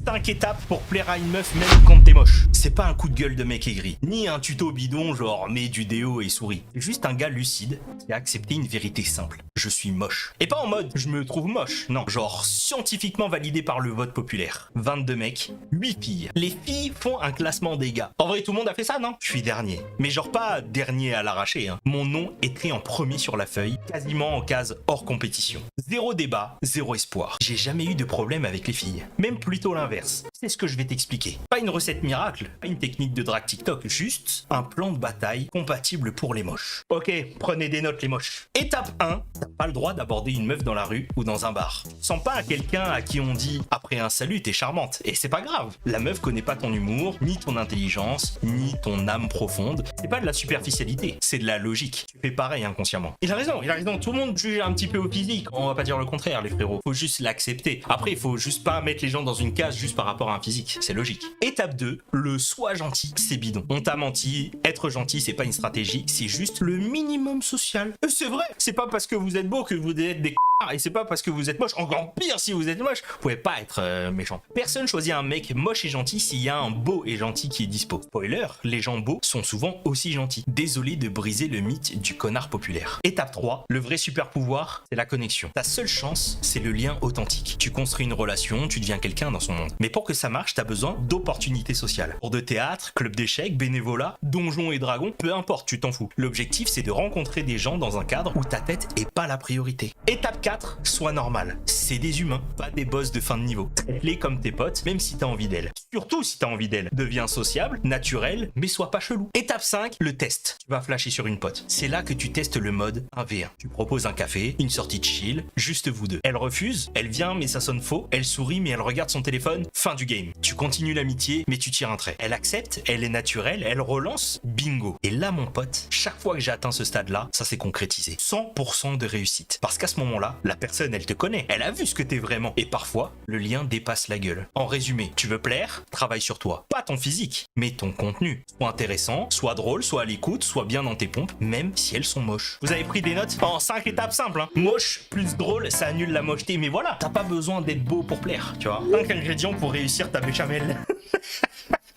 5 étapes pour plaire à une meuf même quand t'es moche. C'est pas un coup de gueule de mec aigri, ni un tuto bidon genre mets du déo et souris. C'est juste un gars lucide qui a accepté une vérité simple. Je suis moche. Et pas en mode je me trouve moche, non, genre scientifiquement validé par le vote populaire. 22 mecs, 8 filles. Les filles font un classement des gars. En vrai tout le monde a fait ça, non? Je suis dernier. Mais genre pas dernier à l'arraché, hein. Mon nom est écrit en premier sur la feuille, quasiment en case hors compétition. Zéro débat, zéro espoir. J'ai jamais eu de problème avec les filles. Même plutôt l'inverse. C'est ce que je vais t'expliquer. Pas une recette miracle, pas une technique de drague TikTok, juste un plan de bataille compatible pour les moches. Ok, prenez des notes les moches. Étape 1, t'as pas le droit d'aborder une meuf dans la rue ou dans un bar. Sens pas à quelqu'un à qui on dit après un salut t'es charmante. Et c'est pas grave. La meuf connaît pas ton humour, ni ton intelligence, ni ton âme profonde. C'est pas de la superficialité, c'est de la logique. Tu fais pareil inconsciemment. Il a raison. Tout le monde juge un petit peu au physique. On va pas dire le contraire les frérots. Faut juste l'accepter. Après, il faut juste pas mettre les gens dans une case juste par rapport à un physique. C'est logique. Étape 2, le sois gentil, c'est bidon. On t'a menti, être gentil c'est pas une stratégie, c'est juste le minimum social. C'est vrai, c'est pas parce que vous êtes beau que vous êtes des et c'est pas parce que vous êtes moche, encore pire si vous êtes moche, vous pouvez pas être méchant. Personne choisit un mec moche et gentil s'il y a un beau et gentil qui est dispo. Spoiler, les gens beaux sont souvent aussi gentils. Désolé de briser le mythe du connard populaire. Étape 3, le vrai super pouvoir, c'est la connexion. Ta seule chance, c'est le lien authentique. Tu construis une relation, tu deviens quelqu'un dans son monde. Mais pour que ça marche, t'as besoin d'opportunités sociales. Cours de théâtre, club d'échecs, bénévolat, donjons et dragons, peu importe, tu t'en fous. L'objectif, c'est de rencontrer des gens dans un cadre où ta tête est pas la priorité. Étape 4, sois normal. C'est des humains, pas des boss de fin de niveau. Traite-les comme tes potes, même si t'as envie d'elles. Surtout si t'as envie d'elles. Deviens sociable, naturel, mais sois pas chelou. Étape 5, le test. Tu vas flasher sur une pote. C'est là que tu testes le mode 1v1. Tu proposes un café, une sortie de chill, juste vous deux. Elle refuse, elle vient mais ça sonne faux, elle sourit mais elle regarde son téléphone, fin du game. Tu continues l'amitié mais tu tires un trait. Elle accepte, elle est naturelle, elle relance, bingo. Et là mon pote, chaque fois que j'ai atteint ce stade-là, ça s'est concrétisé. 100% de réussite. Parce qu'à ce moment-là, la personne, elle te connaît. Elle a vu ce que t'es vraiment. Et parfois, le lien dépasse la gueule. En résumé, tu veux plaire, travaille sur toi. Pas ton physique, mais ton contenu. Sois intéressant, sois drôle, sois à l'écoute, sois bien dans tes pompes, même si elles sont moches. Vous avez pris des notes en 5 étapes simples, hein. Moche plus drôle, ça annule la mocheté. Mais voilà, t'as pas besoin d'être beau pour plaire, tu vois. 5 ingrédients pour réussir ta béchamel.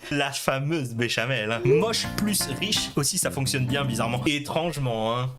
La fameuse béchamel, hein. Moche plus riche aussi, ça fonctionne bien bizarrement. Étrangement, hein.